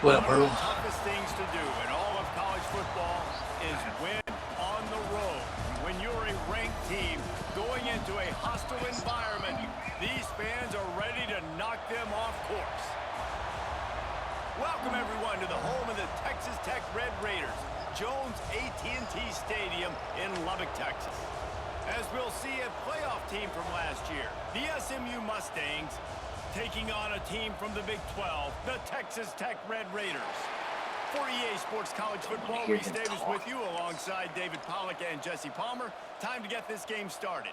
What up, One of bro? the toughest things to do in all of college football is win on the road. When you're a ranked team going into a hostile environment, these fans are ready to knock them off course. Welcome, everyone, to the home of the Texas Tech Red Raiders, Jones AT&T Stadium in Lubbock, Texas. As we'll see, a playoff team from last year, the SMU Mustangs, taking on a team from the Big 12, the Texas Tech Red Raiders. For EA Sports College Football, Reese Davis with you alongside David Pollack and Jesse Palmer. Time to get this game started.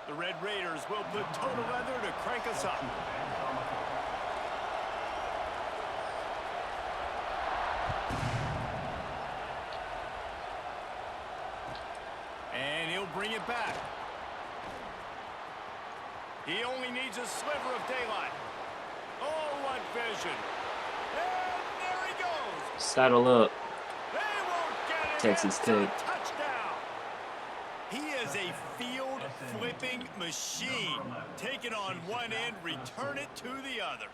The Red Raiders will put total leather to crank us up. And he'll bring it back. He only needs a sliver of daylight. Oh, what vision. And there he goes. Saddle up, They won't get it. Texas Tech. Touchdown. He is a field-flipping machine. Take it on one end, return it to the other.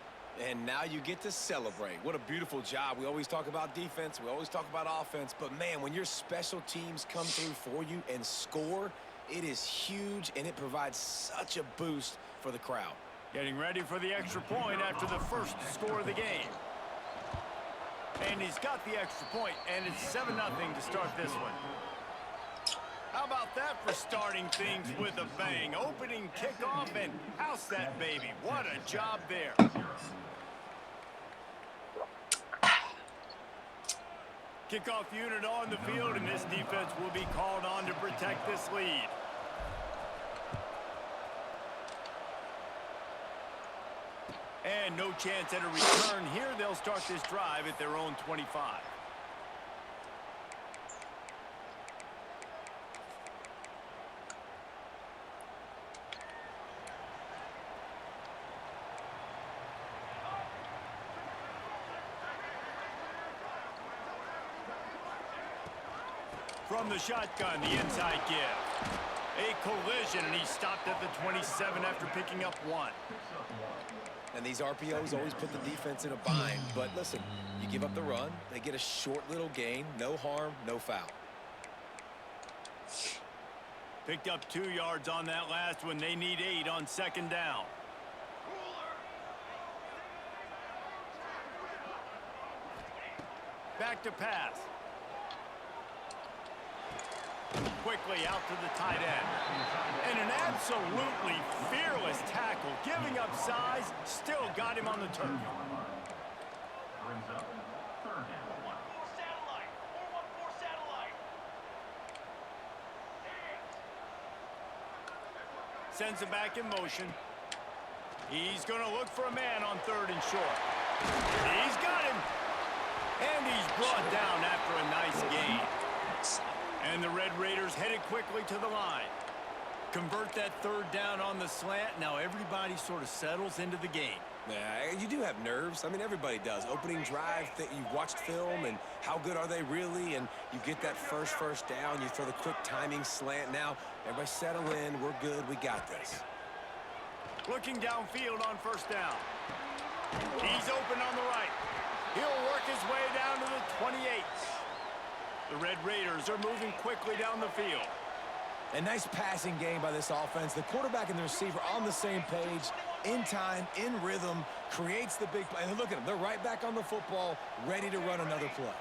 And now you get to celebrate. What a beautiful job. We always talk about defense. We always talk about offense. But, man, when your special teams come through for you and score, it is huge, and it provides such a boost for the crowd. Getting ready for the extra point after the first score of the game. And he's got the extra point, and it's 7-0 to start this one. How about that for starting things with a bang? Opening kickoff and house that baby. What a job there. Kickoff unit on the field, and this defense will be called on to protect this lead. And no chance at a return here. They'll start this drive at their own 25. From the shotgun, the inside give. A collision, and he stopped at the 27 after picking up one. And these RPOs always put the defense in a bind. But listen, you give up the run, they get a short little gain, no harm, no foul. Picked up 2 yards on that last one. They need 8 on second down. Back to pass. Quickly out to the tight end. And an absolutely fearless tackle, giving up size, still got him on the turf. Sends it back in motion. He's going to look for a man on 3rd and short. He's got him. And he's brought down after a nice gain. And the Red Raiders headed quickly to the line. Convert that 3rd down on the slant. Now everybody sort of settles into the game. Yeah, you do have nerves. I mean, everybody does. Opening drive, that you watched film, and how good are they really? And you get that first down. You throw the quick timing slant. Now, everybody settle in. We're good. We got this. Looking downfield on 1st down. He's open on the right. He'll work his way down to the 28. The Red Raiders are moving quickly down the field. A nice passing game by this offense. The quarterback and the receiver on the same page, in time, in rhythm, creates the big play. And look at them. They're right back on the football, ready to run another play.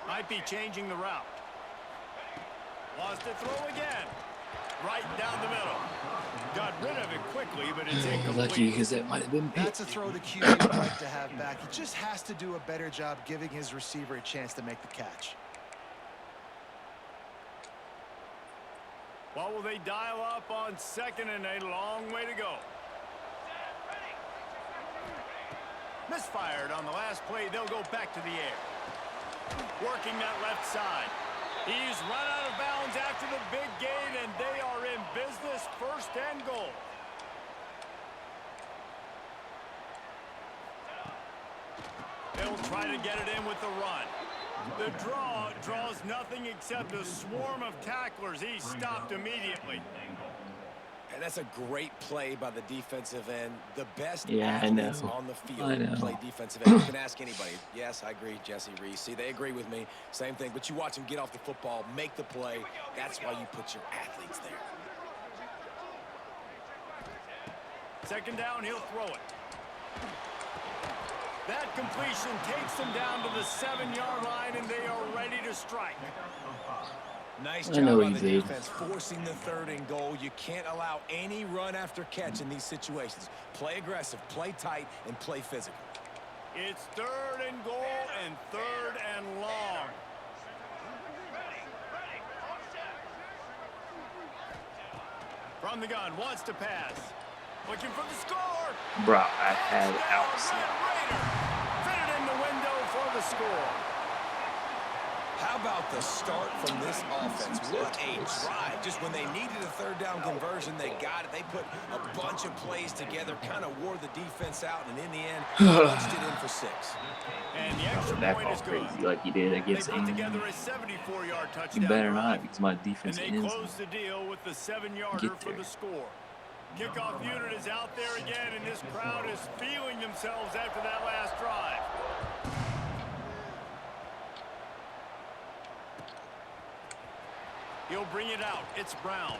Might be changing the route. Lost to throw again. Right down the middle. Got rid of it quickly, but it's incomplete. Lucky because that might have been That's a throw the QB would like to have back. He just has to do a better job giving his receiver a chance to make the catch. What will they dial up on 2nd and a long way to go? Misfired on the last play. They'll go back to the air. Working that left side. He's run out of bounds after the big gain, and they are in business, 1st and goal. They'll try to get it in with the run. The draw draws nothing except a swarm of tacklers. He's stopped immediately. And that's a great play by the defensive end. The best Yeah, I athletes know. on the I field know. play defensive end. You can ask anybody. Yes, I agree, Jesse Reese. See, they agree with me. Same thing. But you watch them get off the football, make the play. That's why you put your athletes there. Second down, he'll throw it. That completion takes them down to the 7-yard line, and they are ready to strike. Nice I job know by he the did. defense forcing the 3rd and goal. You can't allow any run after catch in these situations. Play aggressive, play tight, and play physical. It's 3rd and goal and 3rd and long. From the gun, wants to pass. Looking for the score. Bro, I had outside. Fit it in the window for the score. How about the start from this offense? What a drive. Just when they needed a 3rd down conversion, they got it. They put a bunch of plays together, kind of wore the defense out, and in the end, punched it in for 6. And the extra Back point is off good. crazy like he did They against put England. together a 74-yard You touchdown better drive, not, because my and defense they ends. close the deal with the 7-yarder Get for there. the score. Kickoff unit is out there again, and this crowd is feeling themselves after that last drive. He'll bring it out. It's Brown.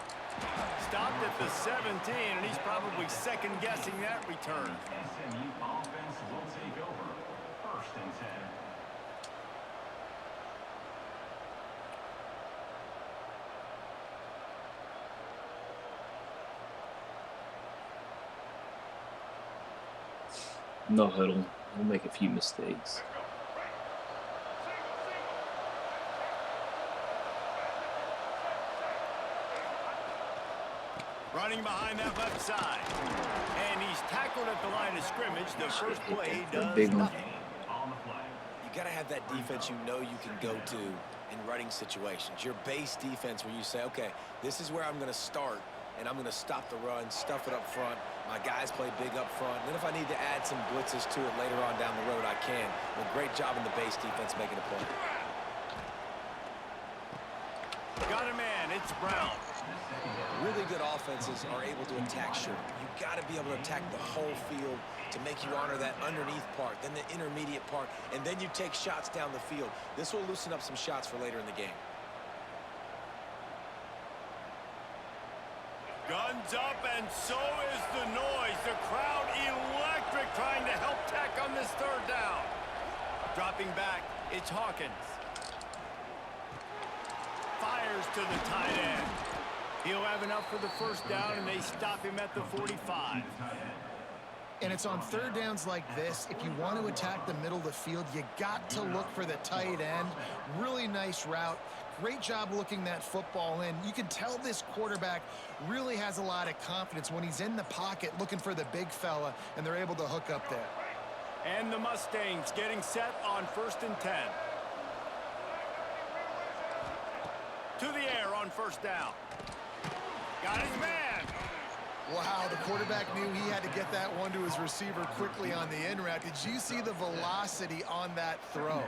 Stopped at the 17, and he's probably second-guessing that return. SMU offense will take over. 1st and 10. No huddle. We'll make a few mistakes. Running behind that left side. And he's tackled at the line of scrimmage. The first play does Big one. nothing. You got to have that defense you know you can go to in running situations. Your base defense where you say, okay, this is where I'm going to start, and I'm going to stop the run, stuff it up front. My guys play big up front. Then if I need to add some blitzes to it later on down the road, I can. But great job in the base defense making a play. Got a man. It's Brown. Really good offenses are able to attack short. You've got to be able to attack the whole field to make you honor that underneath part, then the intermediate part, and then you take shots down the field. This will loosen up some shots for later in the game. Guns up, and so is the noise. The crowd electric, trying to help Tech on this 3rd down. Dropping back, it's Hawkins. Fires to the tight end. He'll have enough for the 1st down, and they stop him at the 45. And it's on 3rd downs like this. If you want to attack the middle of the field, you got to look for the tight end. Really nice route. Great job looking that football in. You can tell this quarterback really has a lot of confidence when he's in the pocket looking for the big fella, and they're able to hook up there. And the Mustangs getting set on 1st and 10. To the air on 1st down. Got his man. Wow, the quarterback knew he had to get that one to his receiver quickly on the in route. Did you see the velocity on that throw?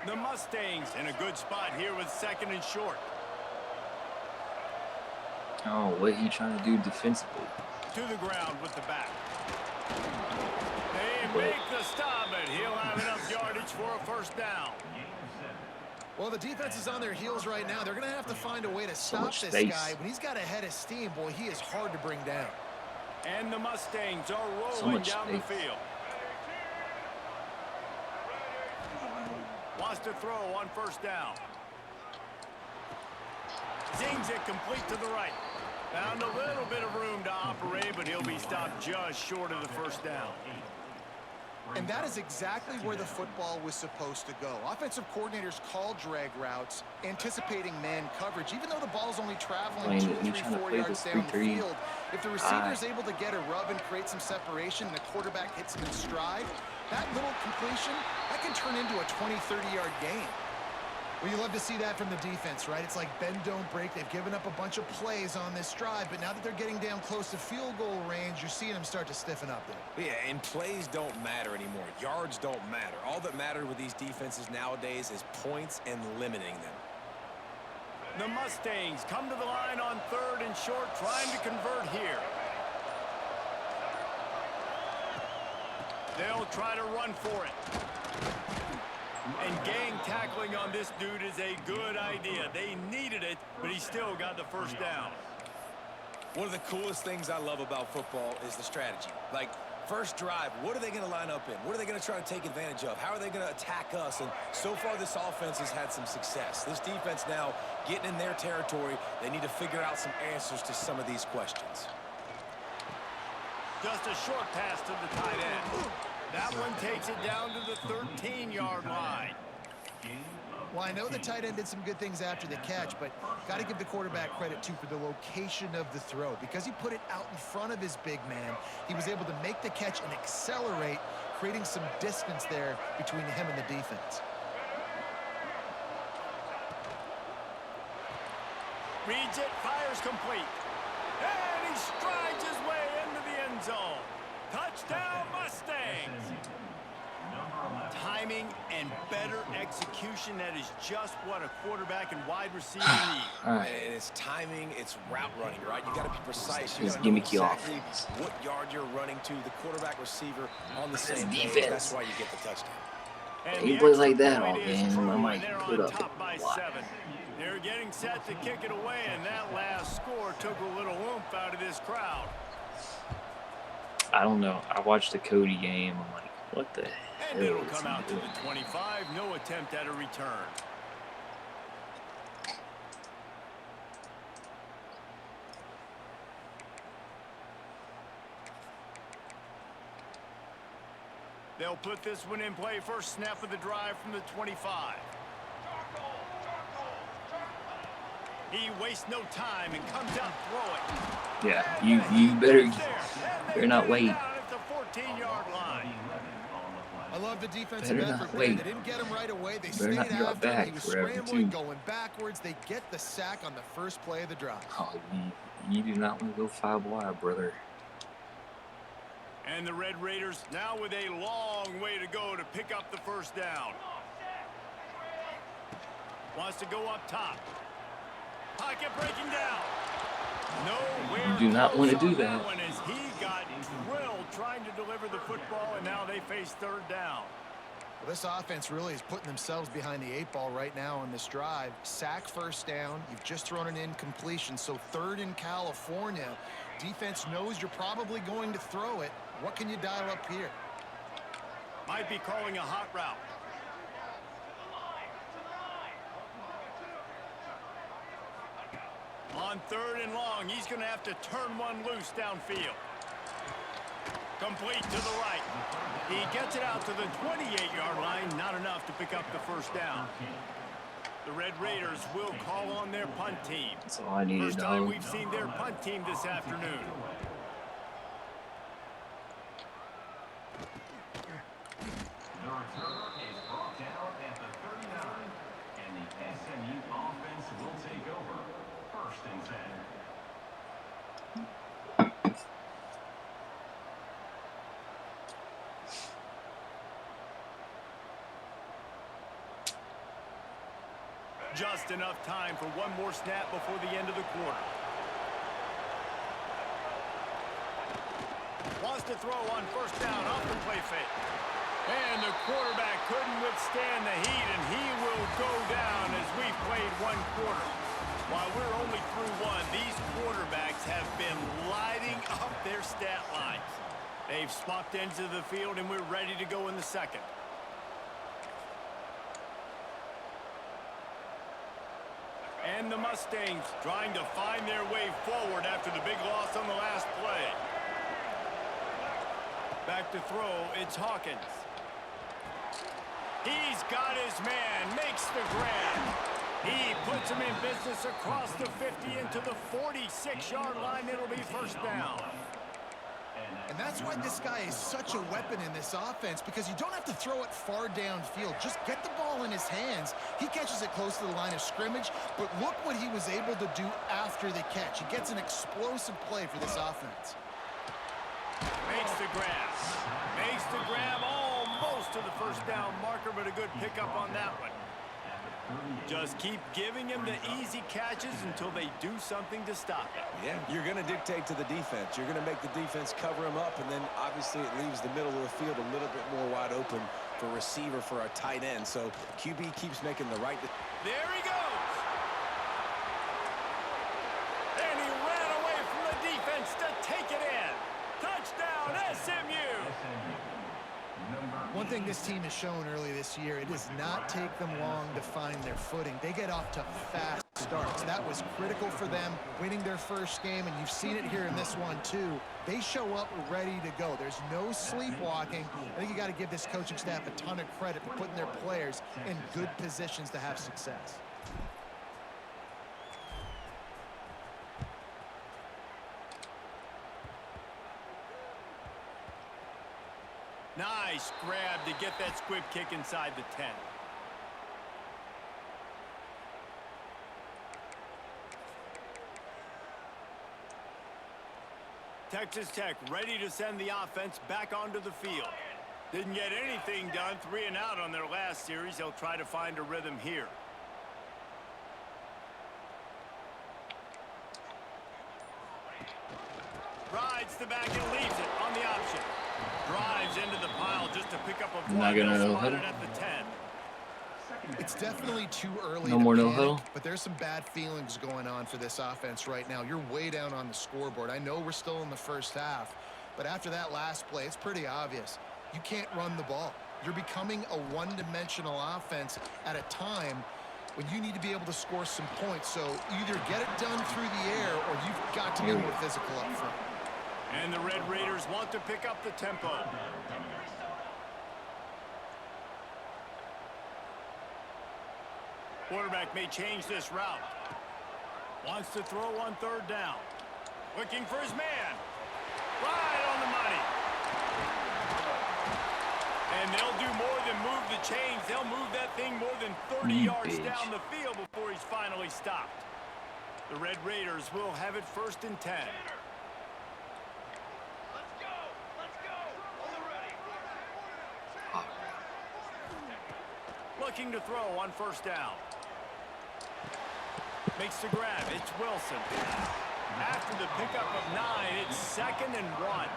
The Mustangs in a good spot here with 2nd and short. Oh, what he trying to do defensively? To the ground with the back. They make the stop, and he'll have enough yardage for a 1st down. Well, the defense is on their heels right now. They're going to have to find a way to stop much this space. guy. When he's got a head of steam, boy, he is hard to bring down. And the Mustangs are So rolling much down the space. field. Wants to throw on 1st down. Zings it complete to the right. Found a little bit of room to operate, but he'll be stopped just short of the 1st down. And that is exactly where the football was supposed to go. Offensive coordinators call drag routes, anticipating man coverage, even though the ball's only traveling 2, 3, 4 yards down the field. If the receiver is able to get a rub and create some separation and the quarterback hits him in stride, that little completion, that can turn into a 20, 30-yard gain. Well, you love to see that from the defense, right? It's like bend, don't break. They've given up a bunch of plays on this drive, but now that they're getting down close to field goal range, you're seeing them start to stiffen up there. Yeah, and plays don't matter anymore. Yards don't matter. All that matters with these defenses nowadays is points and limiting them. The Mustangs come to the line on 3rd and short, trying to convert here. They'll try to run for it. And gang tackling on this dude is a good idea. They needed it, but he still got the first down. One of the coolest things I love about football is the strategy. Like, first drive, what are they going to line up in? What are they going to try to take advantage of? How are they going to attack us? And so far, this offense has had some success. This defense now getting in their territory. They need to figure out some answers to some of these questions. Just a short pass to the tight end. That one takes it down to the 13-yard line. Well, I know the tight end did some good things after the catch, but got to give the quarterback credit, too, for the location of the throw. Because he put it out in front of his big man, he was able to make the catch and accelerate, creating some distance there between him and the defense. Reads it, fires complete. And he strides his way into the end zone. Touchdown, Mustangs! Timing and better execution, that is just what a quarterback and wide receiver need. And it's timing, it's route running, right? You got to be precise. You It's got to know gimmicky exactly offense. what yard you're running to. The quarterback receiver on the same page. defense. That's why you get the touchdown. And He the plays like extra that point all is game. true, I might and they're put on up top by a lot. 7. They're getting set to kick it away, and that last score took a little oomph out of this crowd. I don't know. I watched the Cody game. I'm like, what the And hell it'll is come he out to doing? the 25. No attempt at a return. They'll put this one in play. First snap of the drive from the 25. He wastes no time and comes out throwing. Yeah, you better not wait. Down at the 14-yard line. I love the defensive Better not effort there. wait. They didn't get him right away. They Better stayed not drop after him. back He was forever, scrambling, too. going backwards. They get the sack on the first play of the drive. Oh, you do not want to go 5 wide, brother. And the Red Raiders now with a long way to go to pick up the first down. Wants to go up top. Pocket breaking down. Nowhere You do not want to close do on that. one as he got drilled trying to deliver the football, and now they face 3rd down. Well, this offense really is putting themselves behind the 8 ball right now on this drive. Sack, first down. You've just thrown an incompletion, so 3rd in California. Defense knows you're probably going to throw it. What can you dial up here? Might be calling a hot route. On 3rd and long, he's going to have to turn one loose downfield. Complete to the right. He gets it out to the 28-yard line. Not enough to pick up the first down. The Red Raiders will call on their punt team. That's all I needed First to time know. we've seen their punt team this afternoon. The return is brought down at the 39, and the SMU offense will take over. 1st and 10. Just enough time for one more snap before the end of the quarter. Wants to throw on first down off the play fake. And the quarterback couldn't withstand the heat, and he will go down as we've played 1 quarter. While we're only through 1, these quarterbacks have been lighting up their stat lines. They've swapped ends of the field, and we're ready to go in the 2nd. And the Mustangs trying to find their way forward after the big loss on the last play. Back to throw, it's Hawkins. He's got his man, makes the grab. He puts him in business across the 50 into the 46-yard line. It'll be first down. And that's why this guy is such a weapon in this offense, because you don't have to throw it far downfield. Just get the ball in his hands. He catches it close to the line of scrimmage, but look what he was able to do after the catch. He gets an explosive play for this offense. Makes the grab. Makes the grab almost to the first down marker, but a good pickup on that one. Just keep giving him the easy catches until they do something to stop it. Yeah, you're going to dictate to the defense. You're going to make the defense cover him up, and then obviously it leaves the middle of the field a little bit more wide open for receiver for a tight end. So QB keeps making the right. There he goes. And he ran away from the defense to take it in. Touchdown, SMU. One thing this team has shown early this year, it does not take them long to find their footing. They get off to fast starts. That was critical for them winning their first game, and you've seen it here in this one too. They show up ready to go. There's no sleepwalking. I think you got to give this coaching staff a ton of credit for putting their players in good positions to have success. Nice grab to get that squib kick inside the 10. Texas Tech ready to send the offense back onto the field. Didn't get anything done, 3 and out on their last series. They'll try to find a rhythm here. Rides the back and leaves it on the option. Drives into the pile just to pick up a Not gonna no spotted huddle. at the 10. It's definitely too early No to more no panic, huddle. but there's some bad feelings going on for this offense right now. You're way down on the scoreboard. I know we're still in the first half, but after that last play, it's pretty obvious. You can't run the ball. You're becoming a one-dimensional offense at a time when you need to be able to score some points. So either get it done through the air or you've got to be more physical up front. And the Red Raiders want to pick up the tempo. Quarterback may change this route. Wants to throw on 3rd down. Looking for his man. Right on the money. And they'll do more than move the chains. They'll move that thing more than 30 yards down the field before he's finally stopped. The Red Raiders will have it 1st and 10. Looking to throw on 1st down. Makes the grab. It's Wilson. After the pickup of 9, it's 2nd and 1.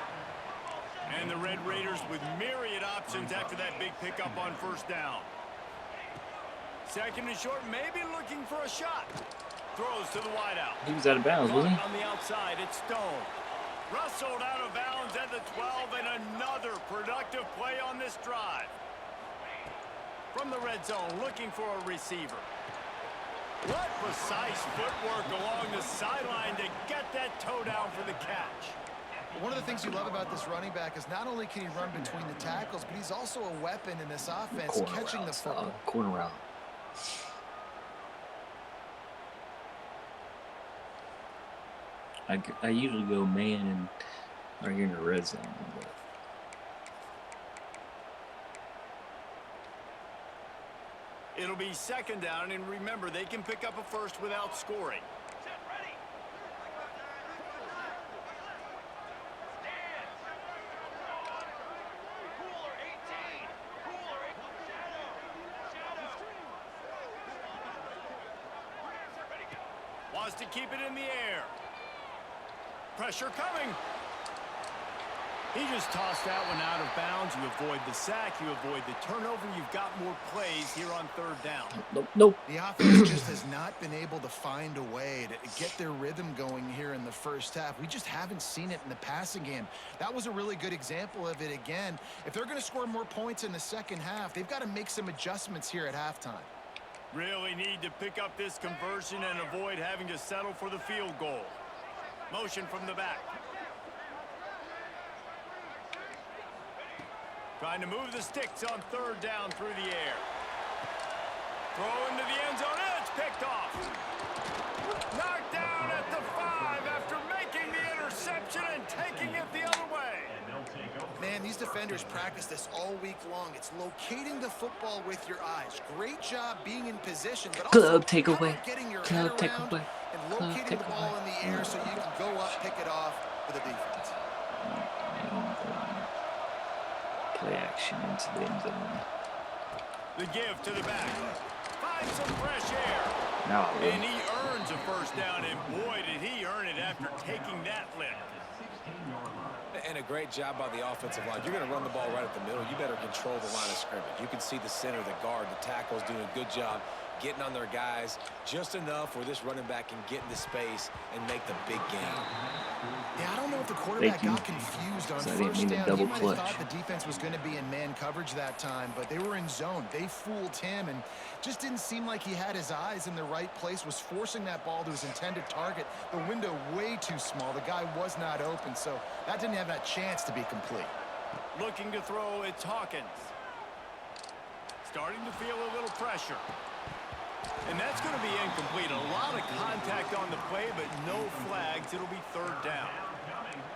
And the Red Raiders with myriad options after that big pickup on 1st down. 2nd and short, maybe looking for a shot. Throws to the wideout. He was out of bounds, wasn't he? On the outside, it's Stone. Rustled out of bounds at the 12, and another productive play on this drive. From the red zone, looking for a receiver. What precise footwork along the sideline to get that toe down for the catch. One of the things you love about this running back is not only can he run between the tackles, but he's also a weapon in this offense, catching the football. Corner route. I usually go man and right here in the red zone. But It'll be 2nd down, and remember, they can pick up a first without scoring. Wants to keep it in the air. Pressure coming. He just tossed that one out of bounds. You avoid the sack. You avoid the turnover. You've got more plays here on 3rd down. nope. The offense just has not been able to find a way to get their rhythm going here in the first half. We just haven't seen it in the passing game. That was a really good example of it again. If they're going to score more points in the second half, they've got to make some adjustments here at halftime. Really need to pick up this conversion and avoid having to settle for the field goal. Motion from the back. Trying to move the sticks on 3rd down through the air. Throw into the end zone, and it's picked off. Knocked down at the 5 after making the interception and taking it the other way. And these defenders practice this all week long. It's locating the football with your eyes. Great job being in position, but also Club takeaway. getting your head Club around takeaway. and locating the ball in the air so you can go up, pick it off for the defense. Play action into the end zone. The give to the back. Finds some fresh air. Now And he earns a first down, and boy, did he earn it after taking that lift. And a great job by the offensive line. You're going to run the ball right at the middle. You better control the line of scrimmage. You can see the center, the guard, the tackles doing a good job getting on their guys just enough where this running back can get into space and make the big game. Yeah, I don't know if the quarterback got confused on first down. He might have thought the defense was going to be in man coverage that time, but they were in zone. They fooled him and just didn't seem like he had his eyes in the right place, was forcing that ball to his intended target. The window way too small. The guy was not open, so that didn't have that chance to be complete. Looking to throw, it's Hawkins. Starting to feel a little pressure. And that's going to be incomplete. A lot of contact on the play, but no flags. It'll be third down.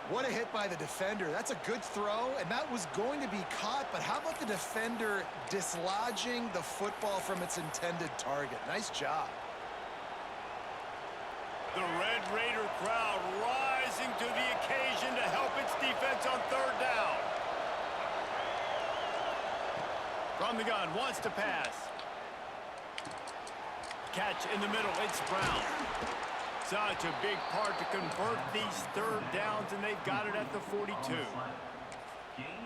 What a hit by the defender. That's a good throw, and that was going to be caught, but how about the defender dislodging the football from its intended target? Nice job. The Red Raider crowd rising to the occasion to help its defense on third down. From the gun, wants to pass. Catch in the middle, it's Brown. Such a big part to convert these third downs, and they've got it at the 42.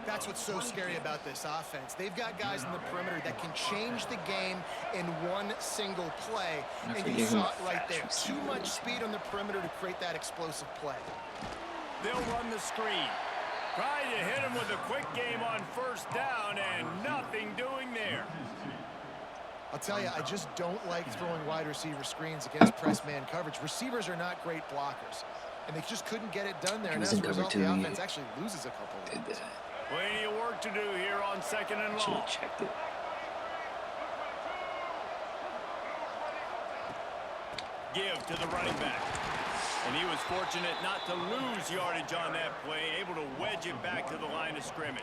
That's what's so scary about this offense. They've got guys in the perimeter that can change the game in one single play, and you saw it right there. Too much speed on the perimeter to create that explosive play. They'll run the screen. Try to hit him with a quick game on first down, and nothing doing there. I'll tell you, I just don't like throwing wide receiver screens against press man coverage. Receivers are not great blockers, and they just couldn't get it done there. And as a result, the offense actually loses a couple of them. Plenty of work to do here on second and long. Checked it. Give to the running back. And he was fortunate not to lose yardage on that play, able to wedge it back to the line of scrimmage.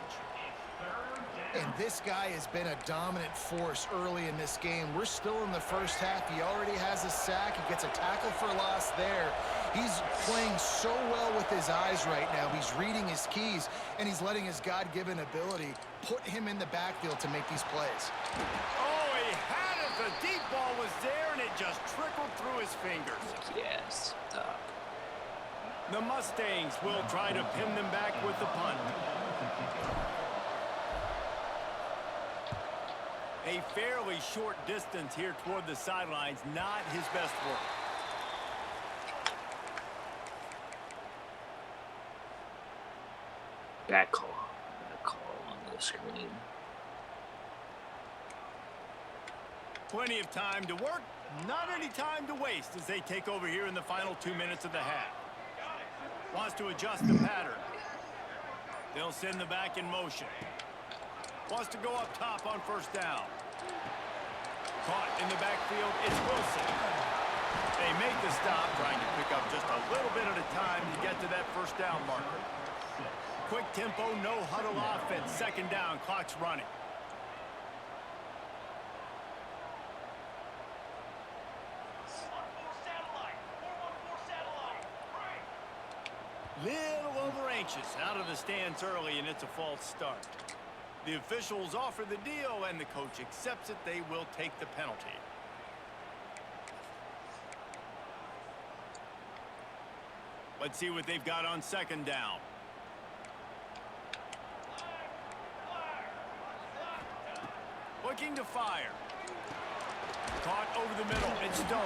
And this guy has been a dominant force early in this game. We're still in the first half. He already has a sack. He gets a tackle for loss there. He's playing so well with his eyes right now. He's reading his keys, and he's letting his God-given ability put him in the backfield to make these plays. Oh, he had it. The deep ball was there, and it just trickled through his fingers. Yes. The Mustangs will try to pin them back with the punt. A fairly short distance here toward the sidelines, not his best work. Back call on the screen. Plenty of time to work, not any time to waste as they take over here in the final 2 minutes of the half. Wants to adjust the pattern. They'll send the back in motion. Wants to go up top on first down. Caught in the backfield, it's Wilson. They make the stop, trying to pick up just a little bit at a time to get to that first down marker. Quick tempo, no huddle offense. Second down, clock's running. Little over anxious out of the stands early, and it's a false start. The officials offer the deal, and the coach accepts it. They will take the penalty. Let's see what they've got on second down. Looking to fire. Caught over the middle. It's Stone.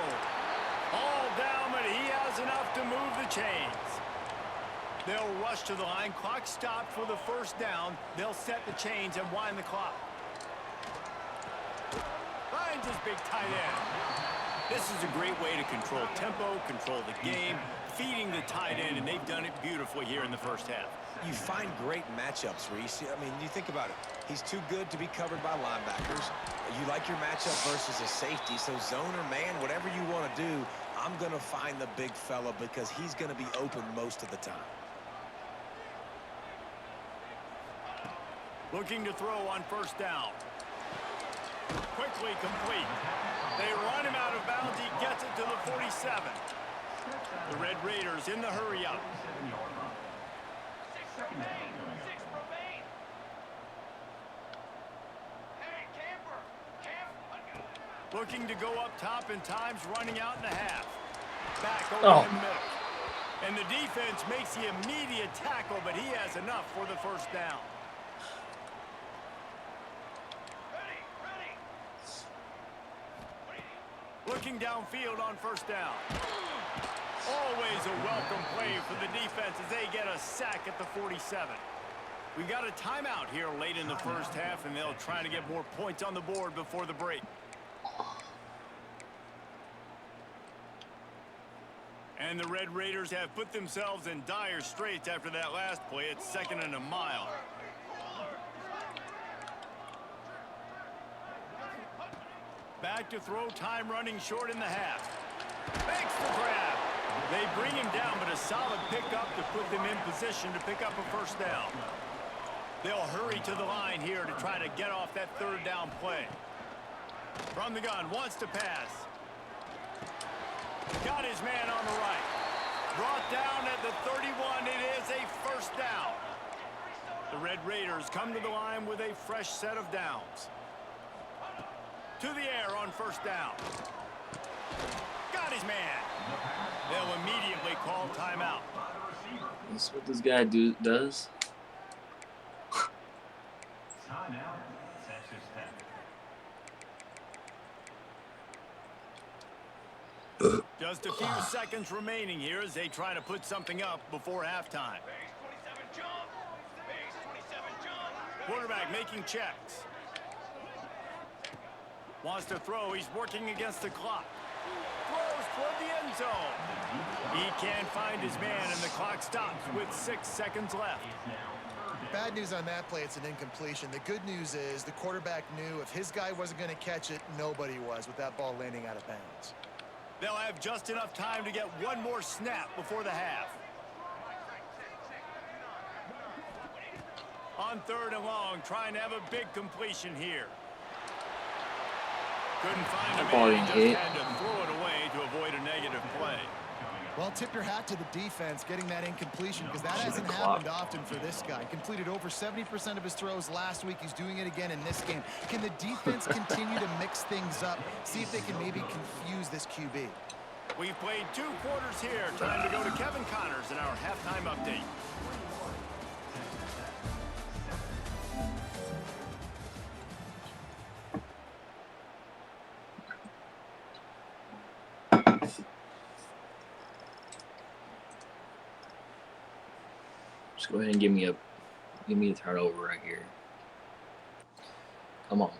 All down, but he has enough to move the chains. They'll rush to the line. Clock stopped for the first down. They'll set the chains and wind the clock. Finds his big tight end. This is a great way to control tempo, control the game, feeding the tight end, and they've done it beautifully here in the first half. You find great matchups, Reese. I mean, you think about it. He's too good to be covered by linebackers. You like your matchup versus a safety, so zone or man, whatever you want to do, I'm going to find the big fella because he's going to be open most of the time. Looking to throw on first down. Quickly complete. They run him out of bounds. He gets it to the 47. The Red Raiders in the hurry up. Looking to go up top and times running out in the half. Back over the middle. And the defense makes the immediate tackle, but he has enough for the first down. Looking downfield on first down. Always a welcome play for the defense as they get a sack at the 47. We got a timeout here late in the first half, and they'll try to get more points on the board before the break. And the Red Raiders have put themselves in dire straits after that last play. It's 2nd and a mile. Back to throw, time running short in the half. Makes the grab. They bring him down, but a solid pickup to put them in position to pick up a first down. They'll hurry to the line here to try to get off that third down play. From the gun, wants to pass. Got his man on the right. Brought down at the 31. It is a first down. The Red Raiders come to the line with a fresh set of downs. To the air on first down. Got his man. They'll immediately call timeout. That's what this guy does. Timeout, Texas Tech. Just a few seconds remaining here as they try to put something up before halftime. Quarterback making checks. Wants to throw. He's working against the clock. Throws toward the end zone. He can't find his man, and the clock stops with 6 seconds left. Bad news on that play, it's an incompletion. The good news is the quarterback knew if his guy wasn't going to catch it, nobody was with that ball landing out of bounds. They'll have just enough time to get one more snap before the half. On 3rd and long, trying to have a big completion here. Couldn't find a man, just had to throw it away to avoid a negative play. Well, tip your hat to the defense getting that incompletion because that hasn't happened often for this guy. Completed over 70% of his throws last week. He's doing it again in this game. Can the defense continue to mix things up? See if they can maybe confuse this QB. We've played 2 quarters here. Time to go to Kevin Connors in our halftime update. Just go ahead and give me a turnover right here. Come on.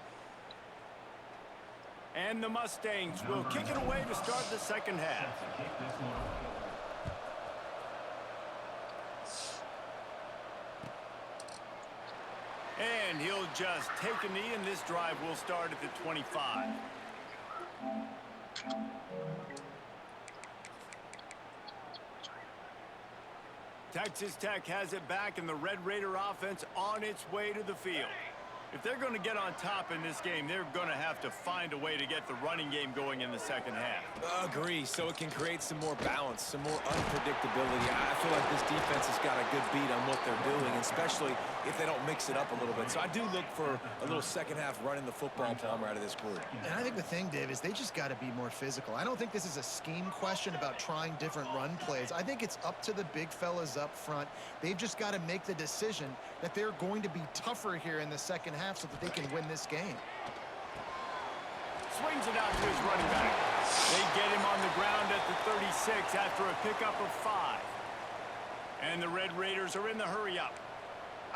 And the Mustangs will kick it away to start the second half. And he'll just take a knee, and this drive will start at the 25. Texas Tech has it back, and the Red Raider offense on its way to the field. If they're going to get on top in this game, they're going to have to find a way to get the running game going in the second half. Agree, so it can create some more balance, some more unpredictability. I feel like this defense has got a good beat on what they're doing, especially if they don't mix it up a little bit. So I do look for a little second half running the football Palmer out of this group. And I think the thing, Dave, is they just got to be more physical. I don't think this is a scheme question about trying different run plays. I think it's up to the big fellas up front. They've just got to make the decision that they're going to be tougher here in the second half so that they can win this game. Swings it out to his running back. They get him on the ground at the 36 after a pickup of 5. And the Red Raiders are in the hurry up.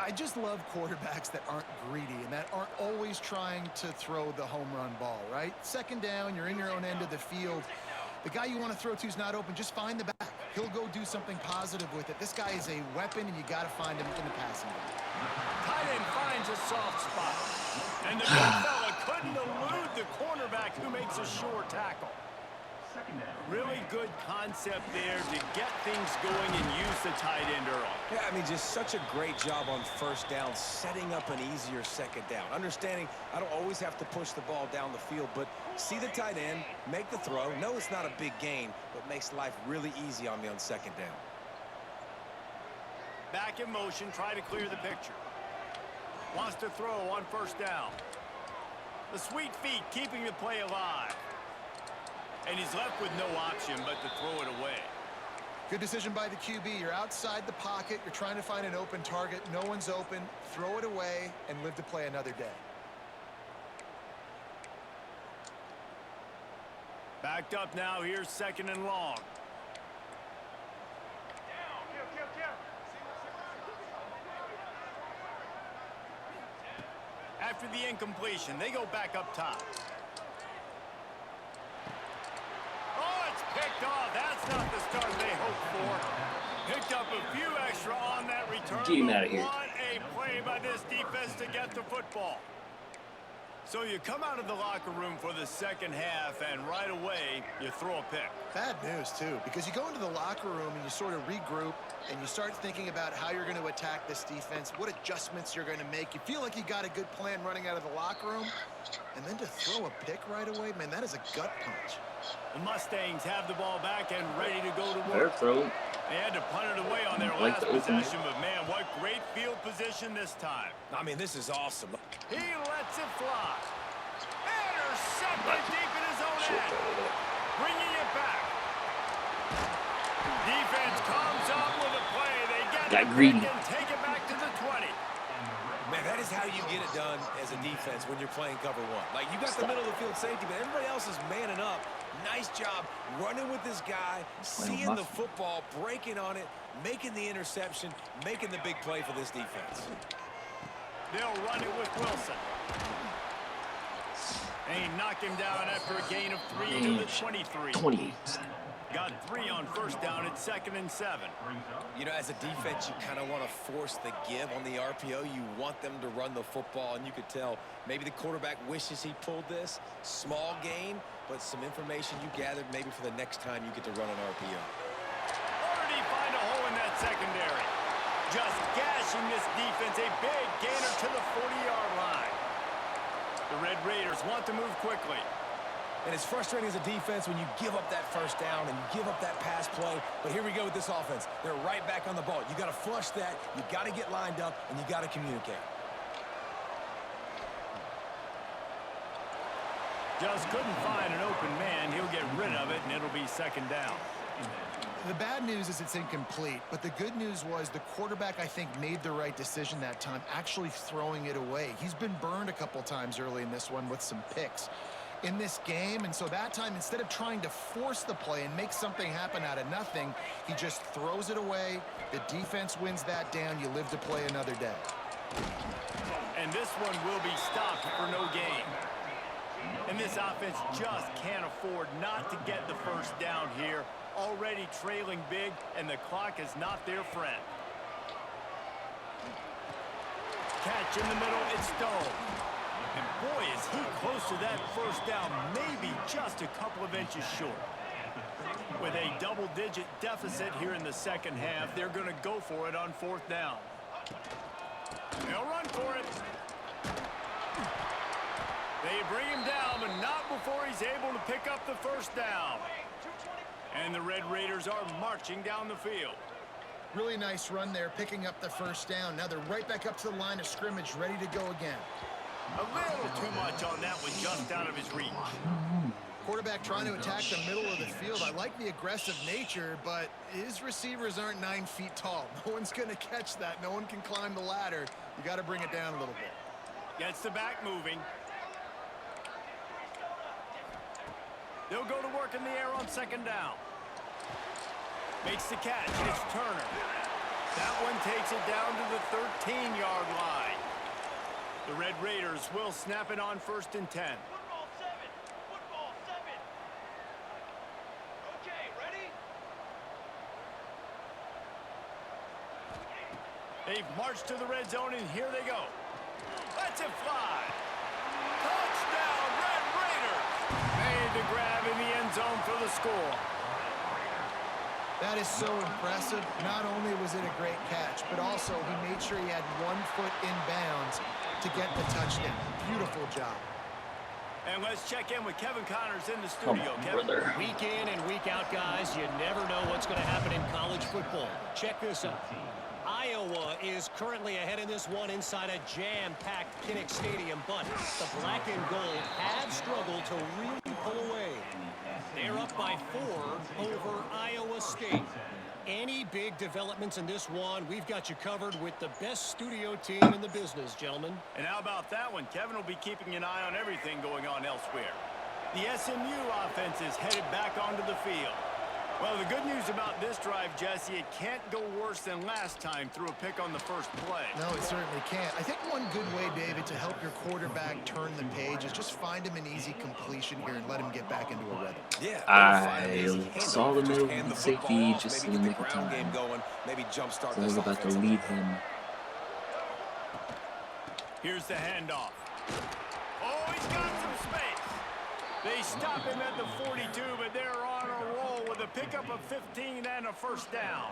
I just love quarterbacks that aren't greedy and that aren't always trying to throw the home run ball, right? Second down, you're in your own end of the field. The guy you want to throw to is not open. Just find the back. He'll go do something positive with it. This guy is a weapon, and you got to find him in the passing game. Tight end finds a soft spot. And the big fella couldn't elude the cornerback who makes a sure tackle. Really good concept there to get things going and use the tight end early. Yeah, I mean, just such a great job on first down, setting up an easier second down. Understanding I don't always have to push the ball down the field, but see the tight end, make the throw. No, it's not a big gain, but makes life really easy on me on second down. Back in motion, try to clear the picture. Wants to throw on first down. The sweet feet keeping the play alive. And he's left with no option but to throw it away. Good decision by the QB. You're outside the pocket. You're trying to find an open target. No one's open. Throw it away and live to play another day. Backed up now. Here's second and long. After the incompletion, they go back up top. Oh, it's picked off. That's not the start they hoped for. Picked up a few extra on that return. Get him out of here. What a play by this defense to get the football. So you come out of the locker room for the second half, and right away, you throw a pick. Bad news, too, because you go into the locker room and you sort of regroup and you start thinking about how you're going to attack this defense, what adjustments you're going to make. You feel like you got a good plan running out of the locker room, and then to throw a pick right away, man, that is a gut punch. The Mustangs have the ball back and ready to go to Better work. throw it. They had to punt it away on their Like last the opener. possession, but man, what great field position this time. I mean, this is awesome. He lets it fly. Intercepted deep in his own Shit, end. throw it up. Bringing it back. Defense comes up with a play. They get Got it greedy. and take it back to the 20. Man, that is how you get it done as a defense when you're playing cover one. Like, you got the middle of the field safety, but everybody else is manning up. Nice job running with this guy, seeing the football, breaking on it, making the interception, making the big play for this defense. They'll run it with Wilson. And he knocked him down after a gain of 3 to the 23. 28. Got 3 on first down at 2nd and 7. You know, as a defense, you kind of want to force the give on the RPO. You want them to run the football, and you could tell maybe the quarterback wishes he pulled this. Small gain, but some information you gathered maybe for the next time you get to run an RPO. Already find a hole in that secondary. Just gashing this defense. A big gainer to the 40-yard line. The Red Raiders want to move quickly. And it's frustrating as a defense when you give up that first down and you give up that pass play. But here we go with this offense. They're right back on the ball. You got to flush that. You got to get lined up, and you got to communicate. Just couldn't find an open man. He'll get rid of it, and it'll be 2nd down. The bad news is it's incomplete, but the good news was the quarterback, I think, made the right decision that time, actually throwing it away. He's been burned a couple times early in this one with some picks in this game, and so that time, instead of trying to force the play and make something happen out of nothing, he just throws it away. The defense wins that down. You live to play another day. And this one will be stopped for no gain. And this offense just can't afford not to get the first down here. Already trailing big, and the clock is not their friend. Catch in the middle, it's Stone. And boy, is he close to that first down, maybe just a couple of inches short. With a double-digit deficit here in the second half, they're going to go for it on 4th down. They'll run for it. They bring him down, but not before he's able to pick up the first down. And the Red Raiders are marching down the field. Really nice run there, picking up the first down. Now they're right back up to the line of scrimmage, ready to go again. A little too much on that one, just out of his reach. Quarterback trying to attack the middle of the field. I like the aggressive nature, but his receivers aren't 9 feet tall. No one's going to catch that. No one can climb the ladder. You got to bring it down a little bit. Gets the back moving. They'll go to work in the air on 2nd down. Makes the catch. It's Turner. That one takes it down to the 13-yard line. The Red Raiders will snap it on 1st and 10. Football 7. Okay, ready? They've marched to the red zone, and here they go. Let's it fly. Touchdown, Red Raiders. They made the grab in the end zone for the score. That is so impressive. Not only was it a great catch, but also he made sure he had 1 foot in bounds to get the touchdown. Beautiful job. And let's check in with Kevin Connors in the studio. on, Kevin. brother. Week in and week out, guys, you never know what's going to happen in college football. Check this out. Iowa is currently ahead in this one inside a jam-packed Kinnick Stadium, but the black and gold have struggled to really pull away. They're up by 4 over Iowa State. Any big developments in this one, we've got you covered with the best studio team in the business, gentlemen. And how about that one? Kevin will be keeping an eye on everything going on elsewhere. The SMU offense is headed back onto the field. Well, the good news about this drive, Jesse, it can't go worse than last time through a pick on the first play. No, it certainly can't. I think one good way, David, to help your quarterback turn the page is just find him an easy completion here and let him get back into a rhythm. Yeah, I saw the middle hand of the football safety off, just maybe in the get nick of ground game time. going, maybe jumpstart So I was this about to offense a lead little him. Here's the handoff. Oh, he's got some space. They stop him at the 42, but they're on a roll with a pickup of 15 and a first down.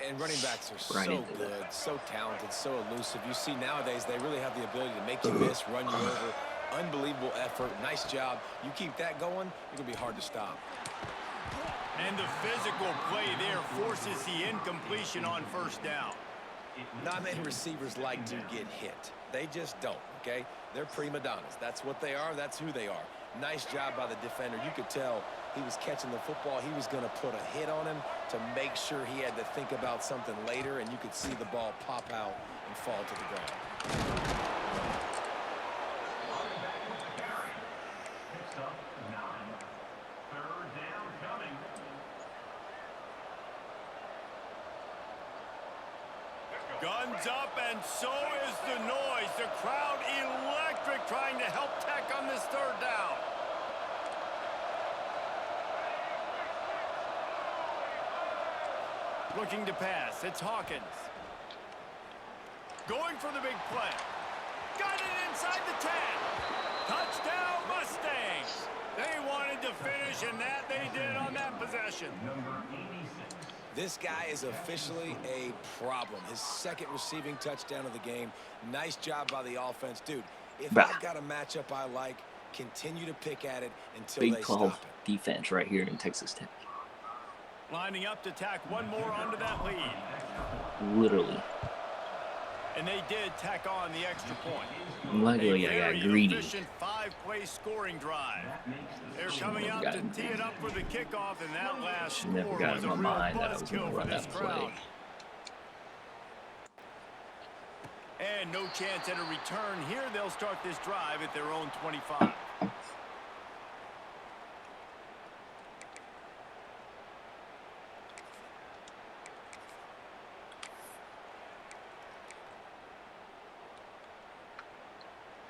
And running backs are Right so into good, that. so talented, so elusive. You see nowadays they really have the ability to make you miss, run you over. Unbelievable effort. Nice job. You keep that going, it'll be hard to stop. And the physical play there forces the incompletion on first down. Not many receivers like to get hit. They just don't, okay? They're prima donnas. That's what they are. That's who they are. Nice job by the defender. You could tell he was catching the football. He was going to put a hit on him to make sure he had to think about something later, and you could see the ball pop out and fall to the ground. Picks up 9. 3rd down coming. Guns up, and so is the noise. The crowd electric trying to help Tech on this 3rd down. Looking to pass. It's Hawkins. Going for the big play. Got it inside the 10. Touchdown, Mustangs. They wanted to finish, and that they did on that possession. Number 86. This guy is officially a problem. His 2nd receiving touchdown of the game. Nice job by the offense. Dude, if I've got a matchup I like, continue to pick at it until Big they 12 stop it. defense right here in Texas Tech. Lining up to tack one more onto that lead. Literally. And they did tack on the extra point. Luckily, I got greedy. Efficient 5-play scoring drive. They're coming out to tee it up for the kickoff, and that last score Never got was in a my real mind that I was going buzzkill to for run this that crowd. play. And no chance at a return here. They'll start this drive at their own 25.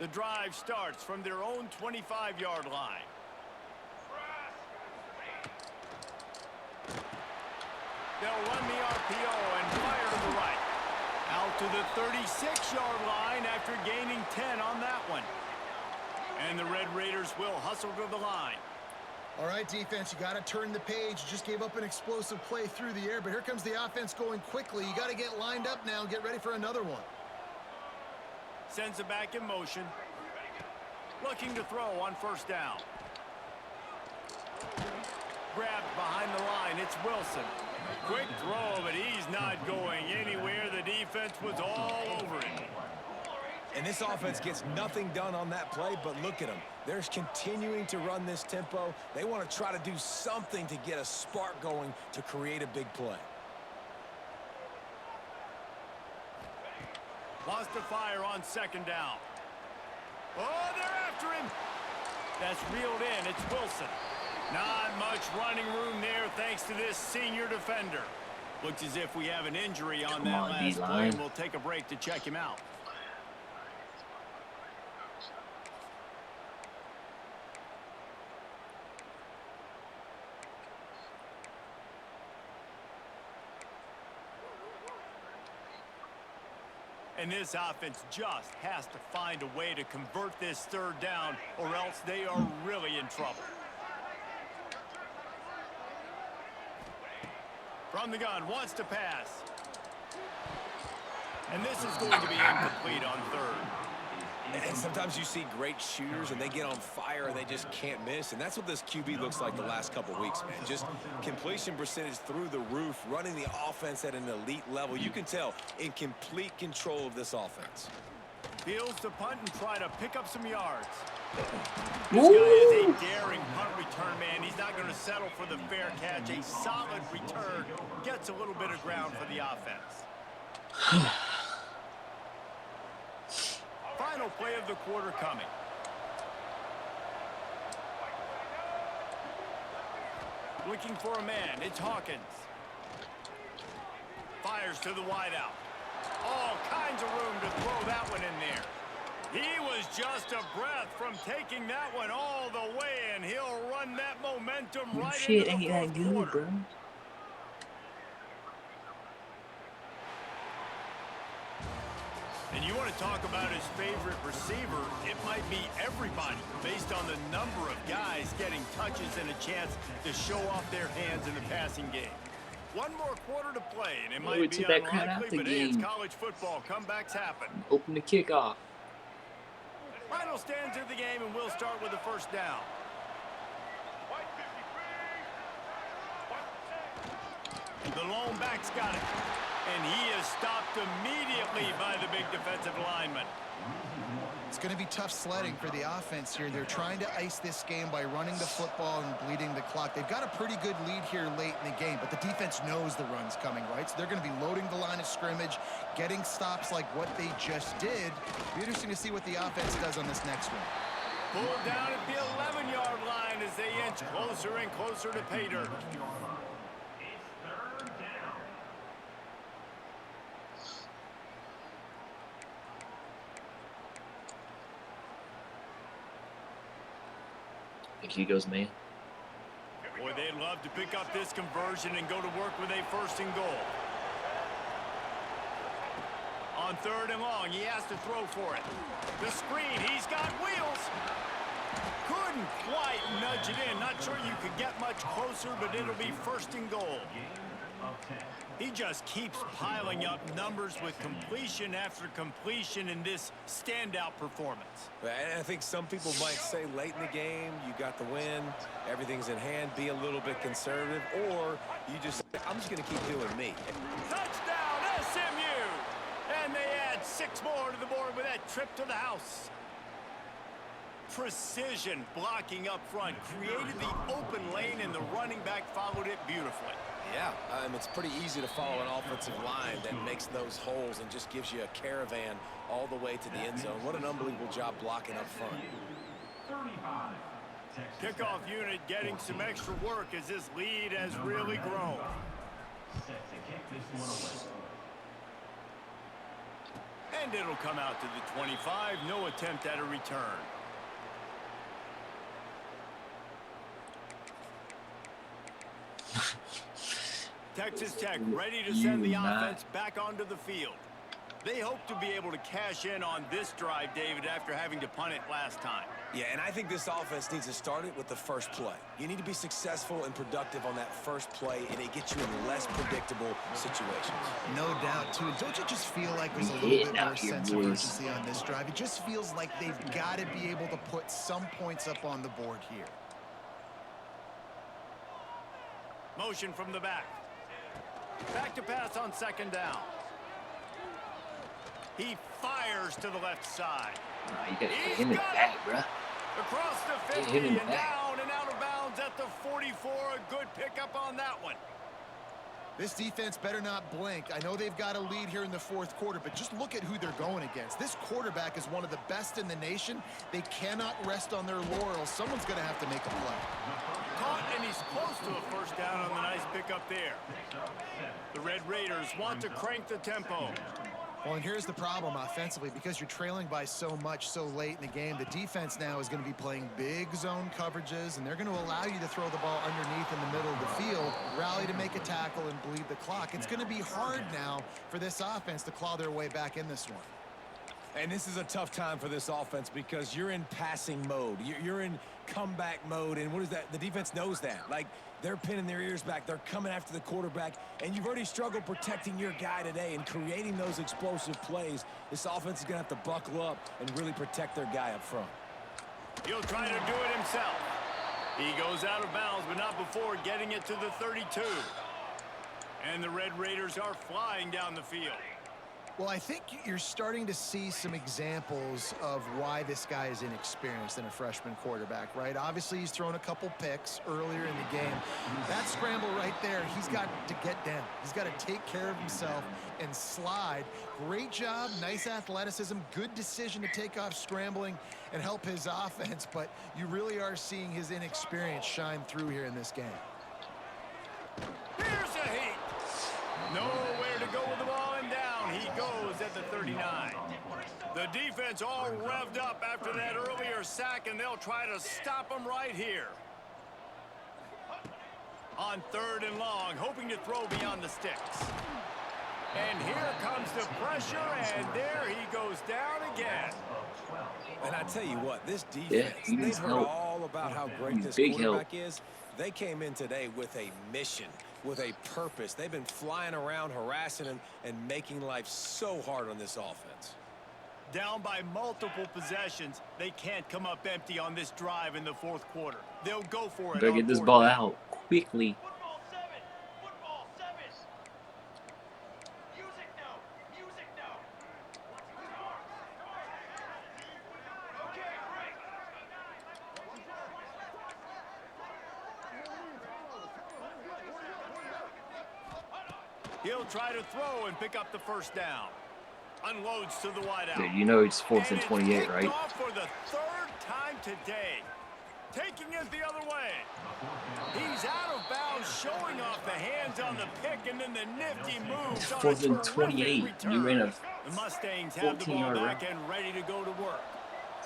The drive starts from their own 25-yard line. They'll run the RPO and fire to the right. Out to the 36-yard line after gaining 10 on that one. And the Red Raiders will hustle to the line. All right, defense, you got to turn the page. You just gave up an explosive play through the air, but here comes the offense going quickly. You got to get lined up now and get ready for another one. Sends it back in motion. Looking to throw on 1st down. Grabbed behind the line. It's Wilson. Quick throw, but he's not going anywhere. The defense was all over it. And this offense gets nothing done on that play, but look at them. They're continuing to run this tempo. They want to try to do something to get a spark going to create a big play. Lost to fire on 2nd down. Oh, they're after him. That's reeled in. It's Wilson. Not much running room there thanks to this senior defender. Looks as if we have an injury on that last play, and we'll take a break to check him out. And this offense just has to find a way to convert this third down, or else they are really in trouble. From the gun, wants to pass. And this is going to be incomplete on third. And sometimes you see great shooters and they get on fire and they just can't miss. And that's what this QB looks like the last couple weeks, man. Just completion percentage through the roof, running the offense at an elite level. You can tell in complete control of this offense. Fields to punt and try to pick up some yards. This guy is a daring punt return man. He's not going to settle for the fair catch. A solid return gets a little bit of ground for the offense. Final play of the quarter coming. Looking for a man. It's Hawkins. Fires to the wideout. All kinds of room to throw that one in there. He was just a breath from taking that one all the way, and he'll run that momentum right Shit into the ain't that fourth good, quarter. bro. And you want to talk about his favorite receiver, it might be everybody based on the number of guys getting touches and a chance to show off their hands in the passing game. One more quarter to play, and it might be unlikely, but hey, it's college football. Comebacks happen. Open the kickoff. Final stands of the game, and we'll start with the first down. The lone back's got it. And he is stopped immediately by the big defensive lineman. It's going to be tough sledding for the offense here. They're trying to ice this game by running the football and bleeding the clock. They've got a pretty good lead here late in the game, but the defense knows the run's coming, right? So they're going to be loading the line of scrimmage, getting stops like what they just did. It'll be interesting to see what the offense does on this next one. Pulled down at the 11-yard line as they inch closer and closer to pay dirt. He goes, man. Boy, they'd love to pick up this conversion and go to work with a first and goal. On third and long, he has to throw for it. The screen, he's got wheels. Couldn't quite nudge it in. Not sure you could get much closer, but it'll be first and goal. He just keeps piling up numbers with completion after completion in this standout performance. And I think some people might say late in the game, you got the win, everything's in hand, be a little bit conservative, or you just say, I'm just going to keep doing me. Touchdown, SMU! And they add 6 more to the board with that trip to the house. Precision blocking up front created the open lane, and the running back followed it beautifully. Yeah, it's pretty easy to follow an offensive line that makes those holes and just gives you a caravan all the way to the end zone. What an unbelievable job blocking up front. Kickoff unit getting some extra work as this lead has really grown. And it'll come out to the 25. No attempt at a return. Texas Tech ready to send the offense back onto the field. They hope to be able to cash in on this drive, David, after having to punt it last time. Yeah, and I think this offense needs to start it with the first play. You need to be successful and productive on that first play, and it gets you in less predictable situations. No doubt, too. Don't you just feel like there's a little bit more sense of urgency on this drive? It just feels like they've got to be able to put some points up on the board here. Motion from the back. Back to pass on second down. He fires to the left side. You gotta hit him in the back, bruh. Across the 50 and down and out of bounds at the 44. A good pickup on that one. This defense better not blink. I know they've got a lead here in the fourth quarter, but just look at who they're going against. This quarterback is one of the best in the nation. They cannot rest on their laurels. Someone's going to have to make a play. Caught, and he's close to a first down on the nice pickup there. The Red Raiders want to crank the tempo. Well, and here's the problem offensively. Because you're trailing by so much so late in the game, the defense now is going to be playing big zone coverages, and they're going to allow you to throw the ball underneath in the middle of the field, rally to make a tackle, and bleed the clock. It's going to be hard now for this offense to claw their way back in this one. And this is a tough time for this offense because you're in passing mode. You're in comeback mode, and what is that? The defense knows that. Like, they're pinning their ears back. They're coming after the quarterback, and you've already struggled protecting your guy today and creating those explosive plays. This offense is going to have to buckle up and really protect their guy up front. He'll try to do it himself. He goes out of bounds, but not before getting it to the 32. And the Red Raiders are flying down the field. Well, I think you're starting to see some examples of why this guy is inexperienced in a freshman quarterback, right? Obviously, he's thrown a couple picks earlier in the game. That scramble right there, he's got to get down. He's got to take care of himself and slide. Great job, nice athleticism, good decision to take off scrambling and help his offense, but you really are seeing his inexperience shine through here in this game. Here's a heat. Nowhere to go with the ball, and down he goes at the 39. The defense all revved up after that earlier sack, and they'll try to stop him right here. On 3rd and long, hoping to throw beyond the sticks. And here comes the pressure, and there he goes down again. And I tell you what, this defense, they've heard all about how great this quarterback is. They came in today with a mission, with a purpose. They've been flying around, harassing him, and making life so hard on this offense. Down by multiple possessions, they can't come up empty on this drive in the 4th quarter. They'll go for it. Better get this ball out quickly. Football 7. Football 7. Music no. Music no. Okay, break. He'll try to throw and pick up the 1st down. Unloads to the wideout. Dude, you know it's 4th and 28, right? Off for the 3rd time today. Taking it the other way. He's out of bounds, showing off the hands on the pick, and then the nifty moves. 4th and 28. You ran a The Mustangs have the ball 14-yard back run. and ready to go to work.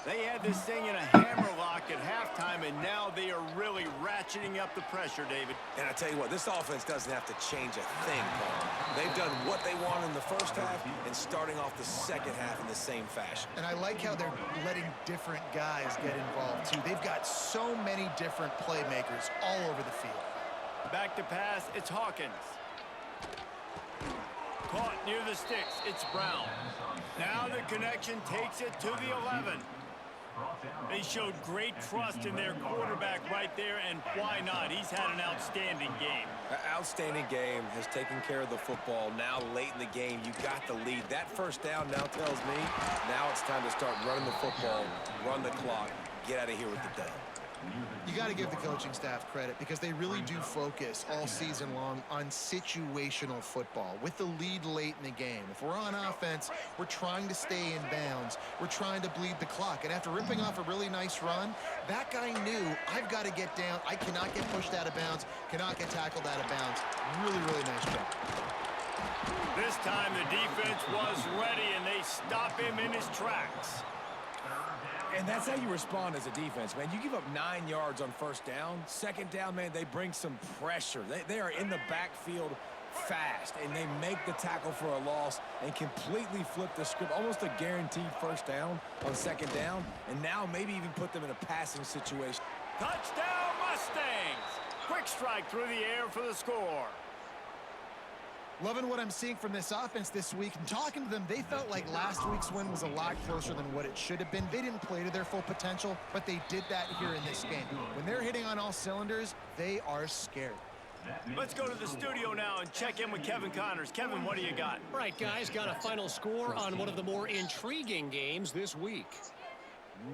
They had this thing in a hammerlock at halftime, and now they are really ratcheting up the pressure, David. And I tell you what, this offense doesn't have to change a thing, Paul. They've done what they want in the 1st half and starting off the 2nd half in the same fashion. And I like how they're letting different guys get involved, too. They've got so many different playmakers all over the field. Back to pass, it's Hawkins. Caught near the sticks, it's Brown. Now the connection takes it to the 11. They showed great trust in their quarterback right there, and why not? He's had an outstanding game. Outstanding game, has taken care of the football. Now late in the game, you got the lead. That 1st down now tells me now it's time to start running the football, run the clock, get out of here with the day. You got to give the coaching staff credit because they really do focus all season long on situational football with the lead late in the game. If we're on offense, we're trying to stay in bounds. We're trying to bleed the clock. And after ripping off a really nice run, that guy knew, I've got to get down. I cannot get pushed out of bounds, cannot get tackled out of bounds. Really, really nice job. This time the defense was ready, and they stop him in his tracks. And that's how you respond as a defense, man. You give up 9 yards on 1st down. 2nd down, man, they bring some pressure. They are in the backfield fast, and they make the tackle for a loss and completely flip the script. Almost a guaranteed 1st down on 2nd down, and now maybe even put them in a passing situation. Touchdown, Mustangs! Quick strike through the air for the score. Loving what I'm seeing from this offense this week. And talking to them, they felt like last week's win was a lot closer than what it should have been. They didn't play to their full potential, but they did that here in this game. When they're hitting on all cylinders, they are scared. Let's go to the studio now and check in with Kevin Connors. Kevin, what do you got? All right, guys, got a final score on one of the more intriguing games this week.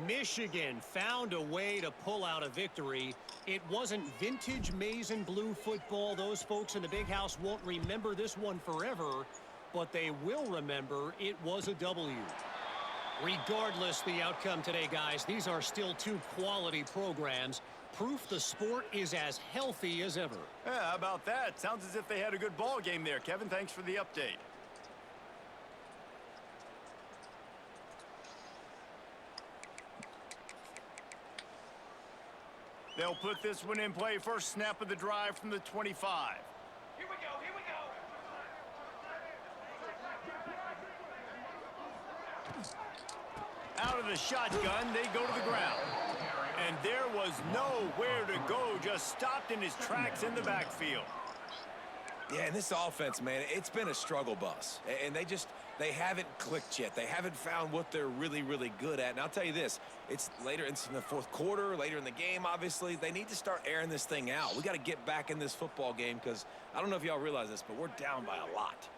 Michigan found a way to pull out a victory. It wasn't vintage maize and blue football. Those folks in the big house won't remember this one forever, but they will remember it was a W. Regardless the outcome today, guys, these are still 2 quality programs. Proof the sport is as healthy as ever. Yeah, how about that? Sounds as if they had a good ball game there. Kevin, thanks for the update. They'll put this one in play first snap of the drive from the 25. Here we go, here we go. Out of the shotgun, they go to the ground. And there was nowhere to go, just stopped in his tracks in the backfield. Yeah, and this offense, man, it's been a struggle bus. And they haven't clicked yet. They haven't found what they're really, really good at. And I'll tell you this, it's later in the fourth quarter, later in the game, obviously. They need to start airing this thing out. We got to get back in this football game because I don't know if y'all realize this, but we're down by a lot.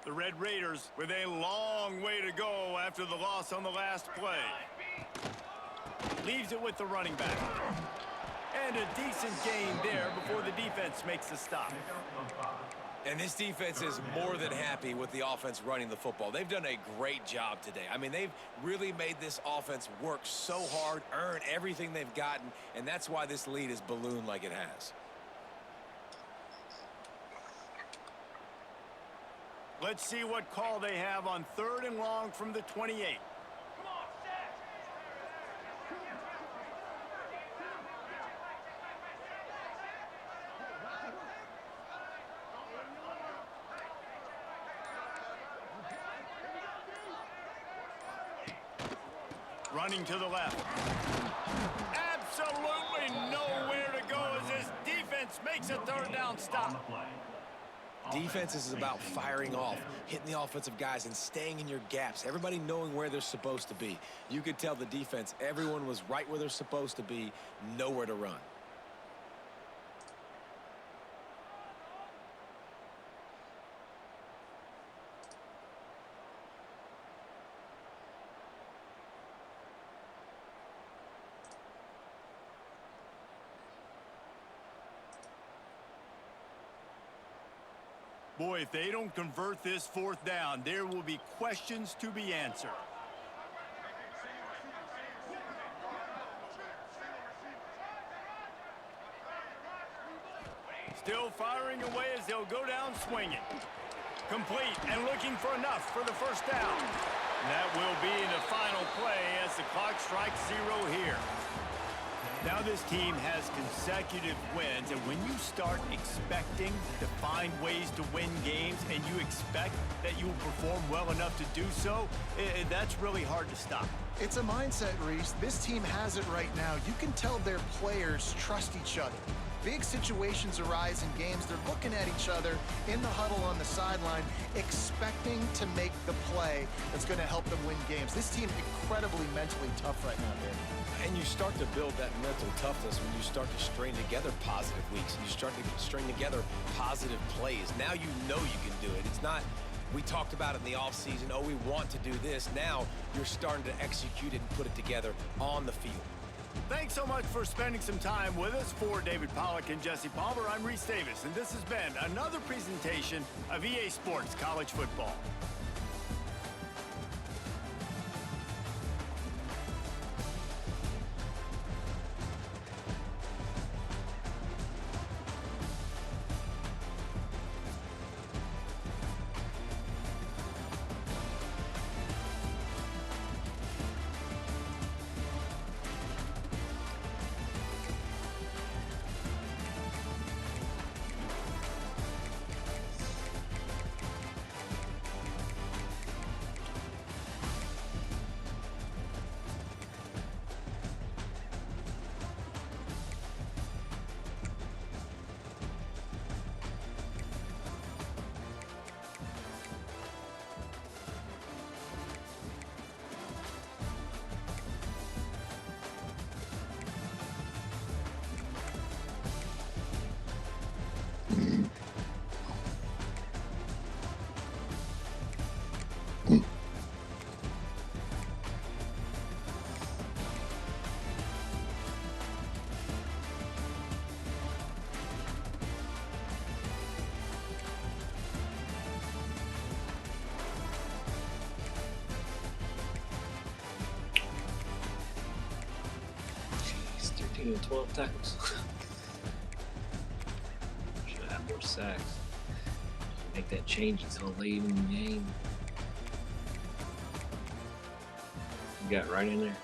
The Red Raiders with a long way to go after the loss on the last play. Leaves it with the running back. And a decent gain there before the defense makes the stop. And this defense is more than happy with the offense running the football. They've done a great job today. I mean, they've really made this offense work so hard, earn everything they've gotten, and that's why this lead is ballooned like it has. Let's see what call they have on 3rd and long from the 28. Come on, set. Running to the left. Absolutely nowhere to go as this defense makes a 3rd down stop. Defense is about firing off, hitting the offensive guys, and staying in your gaps. Everybody knowing where they're supposed to be. You could tell the defense, everyone was right where they're supposed to be, nowhere to run. Boy, if they don't convert this 4th down, there will be questions to be answered. Still firing away as they'll go down swinging. Complete and looking for enough for the 1st down. That will be the final play as the clock strikes 0 here. Now this team has consecutive wins, and when you start expecting to find ways to win games and you expect that you will perform well enough to do so, that's really hard to stop. It's a mindset, Reese. This team has it right now. You can tell their players trust each other. Big situations arise in games. They're looking at each other in the huddle on the sideline, expecting to make the play that's going to help them win games. This team incredibly mentally tough right now, Dave. And you start to build that mental toughness when you start to string together positive weeks. And you start to string together positive plays. Now you know you can do it. It's not, we talked about it in the offseason, oh, we want to do this. Now you're starting to execute it and put it together on the field. Thanks so much for spending some time with us. For David Pollack and Jesse Palmer, I'm Reese Davis, and this has been another presentation of EA Sports College Football. Jeez, 13 and 12 tackles. sacks. Make that change until late in the game. You got right in there.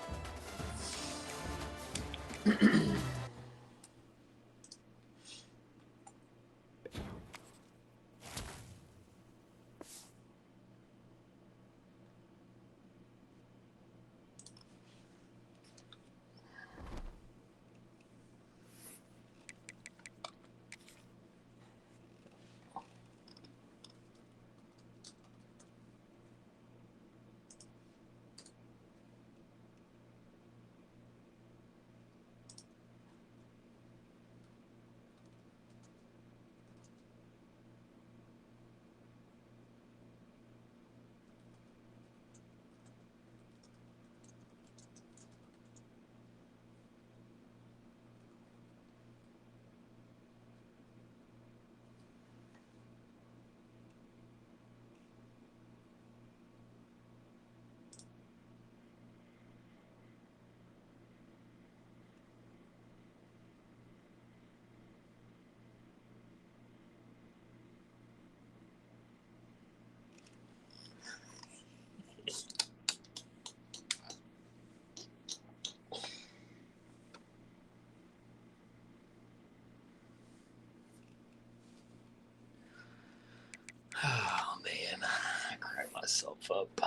Oh man, I cracked myself up.